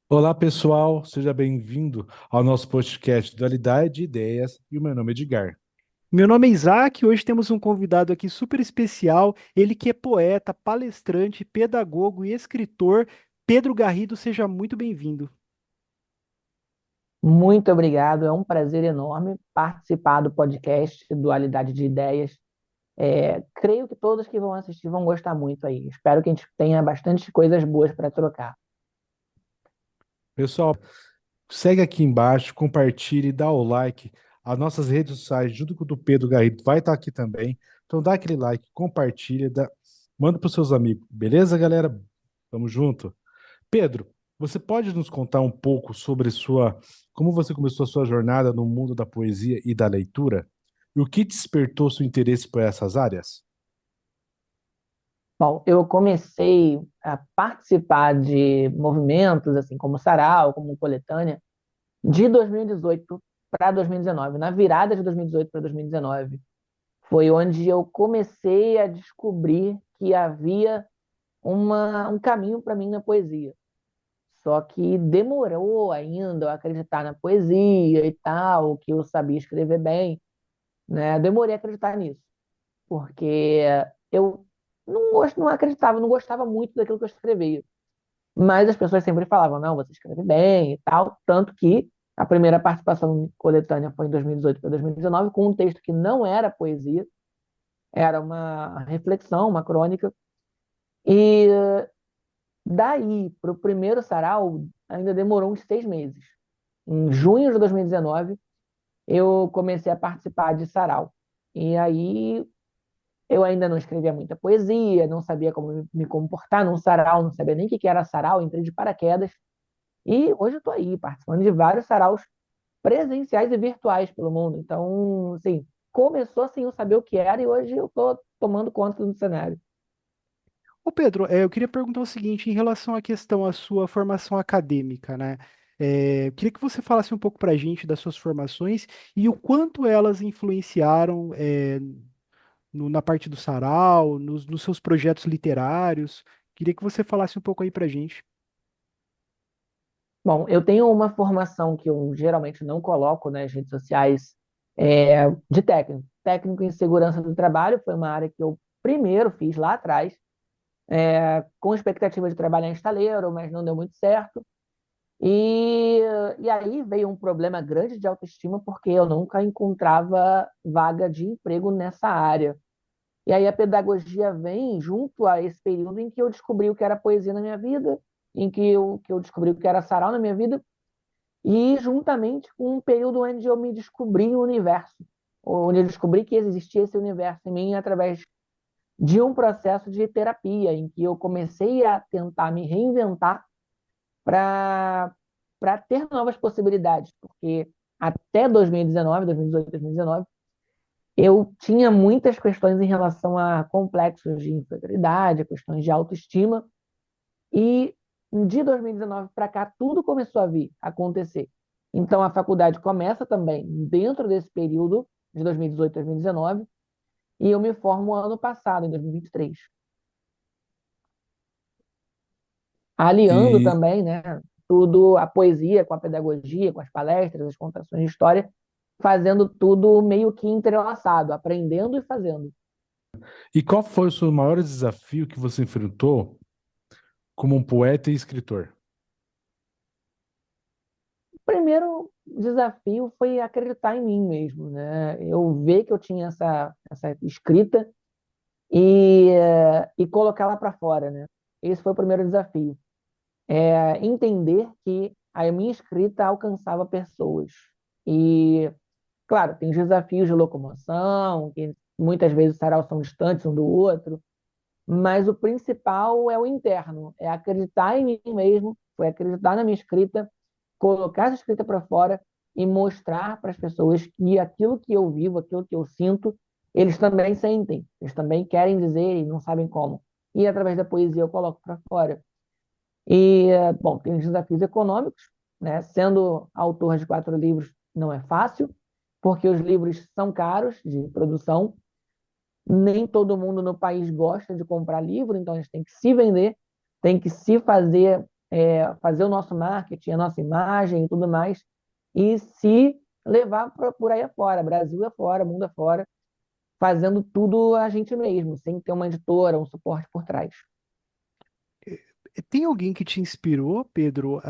Olá, pessoal, seja bem-vindo ao nosso podcast Dualidade de Ideias e o meu nome é Edgar. Meu nome é Isaac, hoje temos um convidado aqui super especial, ele que é poeta, palestrante, pedagogo e escritor, Pedro Garrido, seja muito bem-vindo. Muito obrigado, é um prazer enorme participar do podcast Dualidade de Ideias. Creio que todos que vão assistir vão gostar muito aí. Espero que a gente tenha bastante coisas boas para trocar. Pessoal, segue aqui embaixo, compartilhe, dá o like. As nossas redes sociais, junto com o do Pedro Garrido, vai estar aqui também. Então dá aquele like, compartilha, manda para os seus amigos. Beleza, galera? Tamo junto. Pedro, você pode nos contar um pouco sobre como você começou a sua jornada no mundo da poesia e da leitura? E o que despertou seu interesse por essas áreas? Bom, eu comecei a participar de movimentos, assim, como Sarau, como Coletânea, de 2018 para 2019. Na virada de 2018 para 2019, foi onde eu comecei a descobrir que havia um caminho para mim na poesia. Só que demorou ainda eu acreditar na poesia e tal, que eu sabia escrever bem, né? Demorei a acreditar nisso, porque eu não acreditava, não gostava muito daquilo que eu escrevia. Mas as pessoas sempre falavam, não, você escreve bem e tal, tanto que a primeira participação coletânea foi em 2018 para 2019, com um texto que não era poesia, era uma reflexão, uma crônica. E daí, para o primeiro sarau, ainda demorou uns 6 meses. Em junho de 2019, eu comecei a participar de sarau. E aí, eu ainda não escrevia muita poesia, não sabia como me comportar num sarau, não sabia nem o que era sarau, entrei de paraquedas. E hoje eu estou aí, participando de vários saraus presenciais e virtuais pelo mundo. Então, assim, começou sem eu saber o que era e hoje eu estou tomando conta do cenário. Ô Pedro, eu queria perguntar o seguinte, em relação à questão à sua formação acadêmica, né? Eu queria que você falasse um pouco para a gente das suas formações e o quanto elas influenciaram, na parte do sarau, nos seus projetos literários. Queria que você falasse um pouco aí para a gente. Bom, eu tenho uma formação que eu geralmente não coloco nas redes sociais, de técnico. Técnico em segurança do trabalho foi uma área que eu primeiro fiz lá atrás, com expectativa de trabalhar em estaleiro, mas não deu muito certo. E, e aí veio um problema grande de autoestima, porque eu nunca encontrava vaga de emprego nessa área. E aí a pedagogia vem junto a esse período em que eu descobri o que era poesia na minha vida, em que eu descobri o que era sarau na minha vida, e juntamente com um período onde eu me descobri o universo, onde eu descobri que existia esse universo em mim através de um processo de terapia, em que eu comecei a tentar me reinventar para ter novas possibilidades, porque até 2019, 2018, 2019, eu tinha muitas questões em relação a complexos de inferioridade, questões de autoestima, e de 2019 para cá tudo começou a vir, a acontecer. Então a faculdade começa também dentro desse período de 2018 a 2019, e eu me formo ano passado, em 2023. Aliando E, também, né, tudo, a poesia com a pedagogia, com as palestras, as contações de história, fazendo tudo meio que entrelaçado, aprendendo e fazendo. e qual foi o seu maior desafio que você enfrentou como um poeta e escritor? O primeiro desafio foi acreditar em mim mesmo, né? Eu ver que eu tinha essa escrita e colocá-la para fora, né? Esse foi o primeiro desafio. Entender que a minha escrita alcançava pessoas. E, claro, tem os desafios de locomoção, que muitas vezes os saraus são distantes um do outro, mas o principal é o interno, é acreditar em mim mesmo, foi acreditar na minha escrita, colocar essa escrita para fora e mostrar para as pessoas que aquilo que eu vivo, aquilo que eu sinto, eles também sentem, eles também querem dizer e não sabem como. E através da poesia eu coloco para fora. E, bom, tem os desafios econômicos, né? Sendo autor de 4 livros não é fácil, porque os livros são caros de produção. Nem todo mundo no país gosta de comprar livro, então a gente tem que se vender, tem que se fazer, fazer o nosso marketing, a nossa imagem e tudo mais, e se levar por aí afora, Brasil afora, mundo afora, fazendo tudo a gente mesmo, sem ter uma editora, um suporte por trás. Tem alguém que te inspirou, Pedro,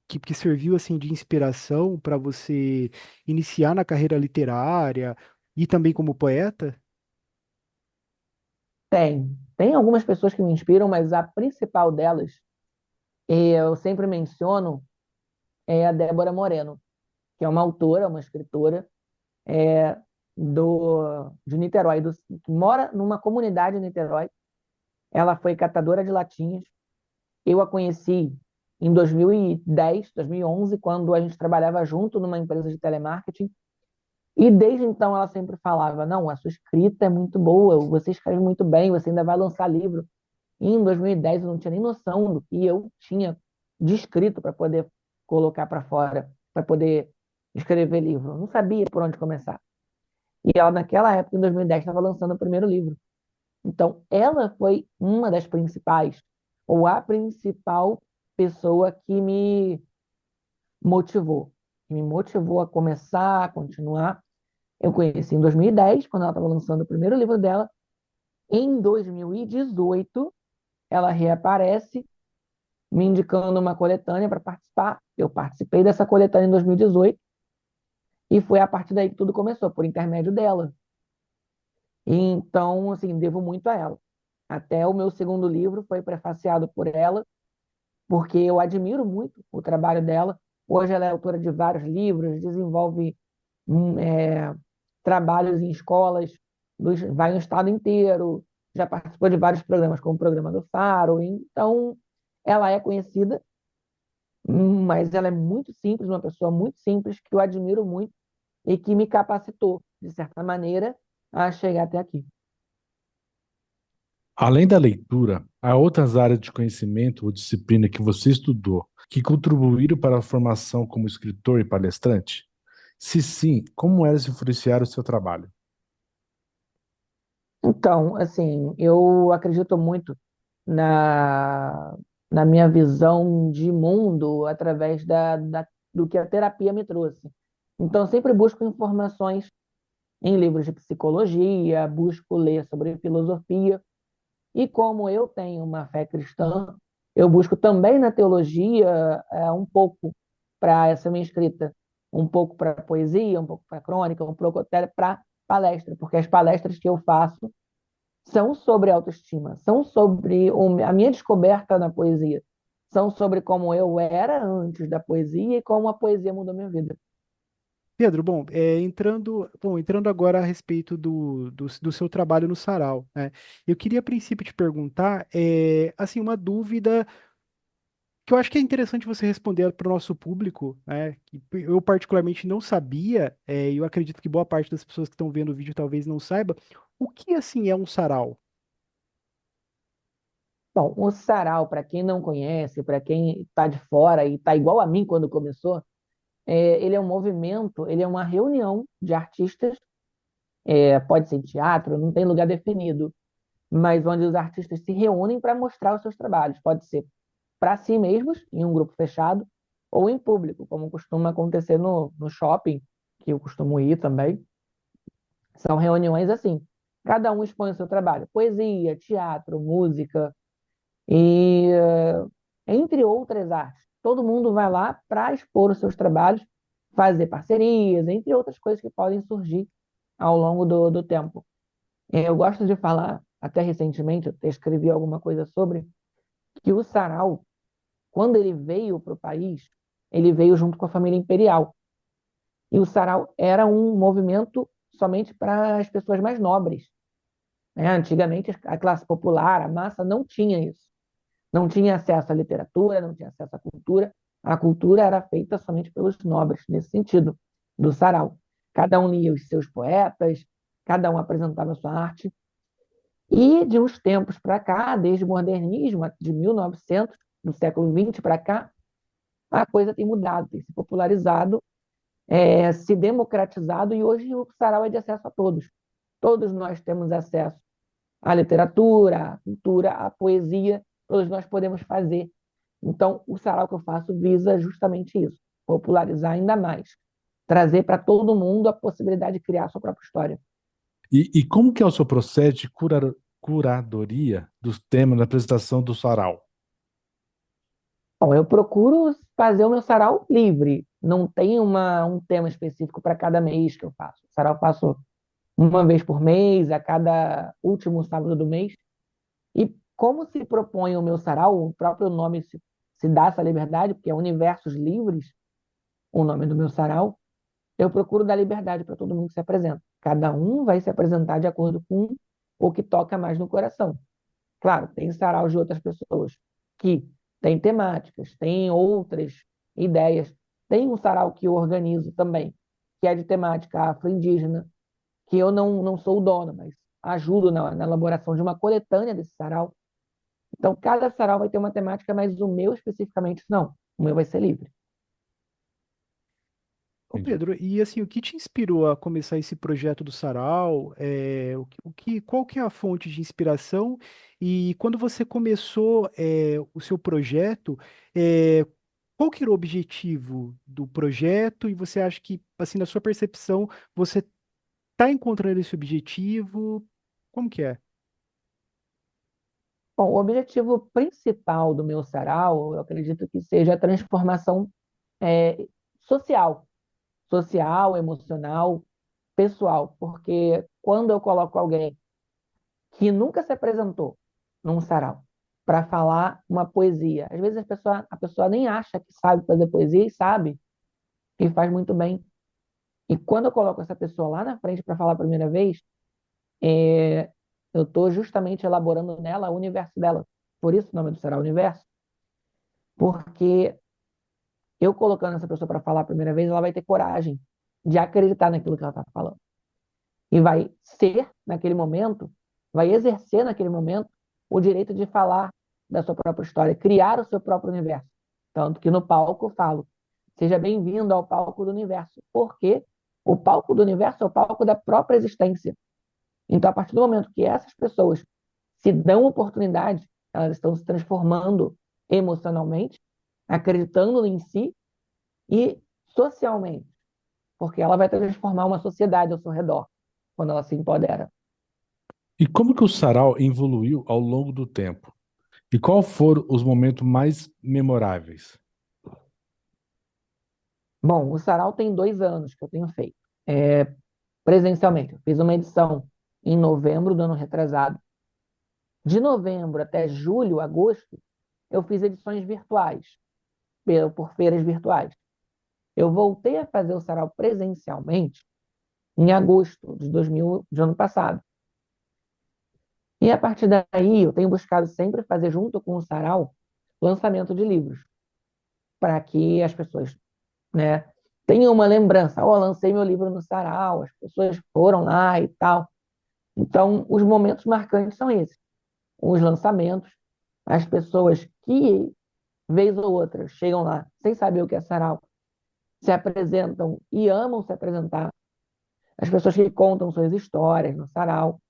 que serviu assim de inspiração para você iniciar na carreira literária e também como poeta? Tem algumas pessoas que me inspiram, mas a principal delas, eu sempre menciono, é a Débora Moreno, que é uma autora, uma escritora, de Niterói, que mora numa comunidade em Niterói. Ela foi catadora de latinhas. Eu a conheci em 2010, 2011, quando a gente trabalhava junto numa empresa de telemarketing. E desde então ela sempre falava: Não, a sua escrita é muito boa, você escreve muito bem, você ainda vai lançar livro. E em 2010 eu não tinha nem noção do que eu tinha de escrito para poder colocar para fora, para poder escrever livro. Eu não sabia por onde começar. E ela, naquela época, em 2010, estava lançando o primeiro livro. Então, ela foi uma das principais, ou a principal pessoa que me motivou a começar, a continuar. Eu conheci em 2010, quando ela estava lançando o primeiro livro dela. Em 2018, ela reaparece, me indicando uma coletânea para participar. Eu participei dessa coletânea em 2018 e foi a partir daí que tudo começou, por intermédio dela. Então, assim, devo muito a ela. Até o meu segundo livro foi prefaciado por ela, porque eu admiro muito o trabalho dela. Hoje ela é autora de vários livros, desenvolve hum, é, trabalhos em escolas, vai no estado inteiro, já participou de vários programas, como o programa do Faro. Então, ela é conhecida, mas ela é muito simples, uma pessoa muito simples, que eu admiro muito e que me capacitou, de certa maneira, a chegar até aqui. Além da leitura, há outras áreas de conhecimento ou disciplina que você estudou que contribuíram para a formação como escritor e palestrante? Se sim, como elas influenciaram o seu trabalho? Então, assim, eu acredito muito na, na minha visão de mundo através do que a terapia me trouxe. Então, eu sempre busco informações em livros de psicologia, busco ler sobre filosofia, e como eu tenho uma fé cristã, eu busco também na teologia um pouco para essa minha escrita, um pouco para poesia, um pouco para crônica, um pouco até para palestra, porque as palestras que eu faço são sobre autoestima, são sobre a minha descoberta na poesia, são sobre como eu era antes da poesia e como a poesia mudou minha vida. Pedro, entrando agora a respeito do seu trabalho no Sarau, né? Eu queria a princípio te perguntar, assim, uma dúvida que eu acho que é interessante você responder para o nosso público, né? Que eu particularmente não sabia, e eu acredito que boa parte das pessoas que estão vendo o vídeo talvez não saiba, o que assim é um sarau? Bom, o sarau, para quem não conhece, para quem está de fora e está igual a mim quando começou, ele é um movimento, ele é uma reunião de artistas, pode ser em teatro, não tem lugar definido, mas onde os artistas se reúnem para mostrar os seus trabalhos. Pode ser para si mesmos, em um grupo fechado, ou em público, como costuma acontecer no shopping, que eu costumo ir também. São reuniões assim. Cada um expõe o seu trabalho. Poesia, teatro, música e entre outras artes. Todo mundo vai lá para expor os seus trabalhos, fazer parcerias, entre outras coisas que podem surgir ao longo do tempo. Eu gosto de falar, até recentemente, eu escrevi alguma coisa sobre, que o sarau, quando ele veio para o país, ele veio junto com a família imperial. E o sarau era um movimento somente para as pessoas mais nobres, né? Antigamente, a classe popular, a massa, não tinha isso. Não tinha acesso à literatura, não tinha acesso à cultura. A cultura era feita somente pelos nobres, nesse sentido, do sarau. Cada um lia os seus poetas, cada um apresentava a sua arte. E de uns tempos para cá, desde o modernismo, de 1900, do século XX para cá, a coisa tem mudado, tem se popularizado, se democratizado, e hoje o sarau é de acesso a todos. Todos nós temos acesso à literatura, à cultura, à poesia, todos nós podemos fazer. Então, o sarau que eu faço visa justamente isso, popularizar ainda mais, trazer para todo mundo a possibilidade de criar a sua própria história. E como que é o seu processo de curadoria dos temas da apresentação do sarau? Bom, eu procuro fazer o meu sarau livre, não tem um tema específico para cada mês que eu faço. O sarau eu faço uma vez por mês, a cada último sábado do mês. E como se propõe o meu sarau, o próprio nome se dá essa liberdade, porque é Universos Livres, o nome do meu sarau, eu procuro dar liberdade para todo mundo que se apresenta. Cada um vai se apresentar de acordo com o que toca mais no coração. Claro, tem saraus de outras pessoas que têm temáticas, têm outras ideias. Tem um sarau que eu organizo também, que é de temática afro-indígena, que eu não sou o dono, mas ajudo na elaboração de uma coletânea desse sarau. Então, cada sarau vai ter uma temática, mas o meu especificamente não. O meu vai ser livre. Ô Entendi. Pedro, e assim, o que te inspirou a começar esse projeto do Sarau? Qual que é a fonte de inspiração? E quando você começou o seu projeto, é, qual que era o objetivo do projeto? E você acha que, assim, na sua percepção, você está encontrando esse objetivo? Como que é? Bom, o objetivo principal do meu sarau, eu acredito que seja a transformação é, social, social, emocional, pessoal, porque quando eu coloco alguém que nunca se apresentou num sarau para falar uma poesia, às vezes a pessoa nem acha que sabe fazer poesia e sabe, e faz muito bem. E quando eu coloco essa pessoa lá na frente para falar a primeira vez, eu estou justamente elaborando nela o universo dela. Por isso o nome do sarau Universo, porque eu colocando essa pessoa para falar a primeira vez, ela vai ter coragem de acreditar naquilo que ela está falando. E vai ser, naquele momento, vai exercer naquele momento o direito de falar da sua própria história, criar o seu próprio universo. Tanto que no palco eu falo, seja bem-vindo ao palco do universo, porque o palco do universo é o palco da própria existência. Então, a partir do momento que essas pessoas se dão oportunidade, elas estão se transformando emocionalmente, acreditando em si e socialmente, porque ela vai transformar uma sociedade ao seu redor quando ela se empodera. E como que o sarau evoluiu ao longo do tempo? E qual foram os momentos mais memoráveis? Bom, o Sarau tem 2 anos que eu tenho feito presencialmente. Eu fiz uma edição em novembro do ano retrasado. De novembro até julho, agosto, eu fiz edições virtuais, por feiras virtuais. Eu voltei a fazer o Sarau presencialmente em agosto de ano passado. E a partir daí, eu tenho buscado sempre fazer, junto com o Sarau, lançamento de livros, para que as pessoas, né, tenham uma lembrança. Oh, lancei meu livro no Sarau, as pessoas foram lá e tal. Então, os momentos marcantes são esses. Os lançamentos, as pessoas que, vez ou outra, chegam lá sem saber o que é Sarau, se apresentam e amam se apresentar. As pessoas que contam suas histórias no Sarau.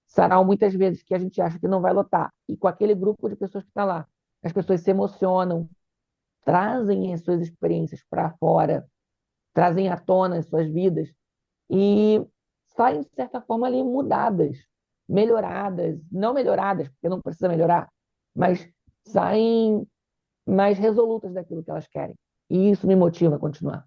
Sarau, muitas vezes, que a gente acha que não vai lotar. E com aquele grupo de pessoas que está lá, as pessoas se emocionam, trazem as suas experiências para fora, trazem à tona as suas vidas e saem, de certa forma, ali mudadas, melhoradas, não melhoradas, porque não precisa melhorar, mas saem mais resolutas daquilo que elas querem. E isso me motiva a continuar.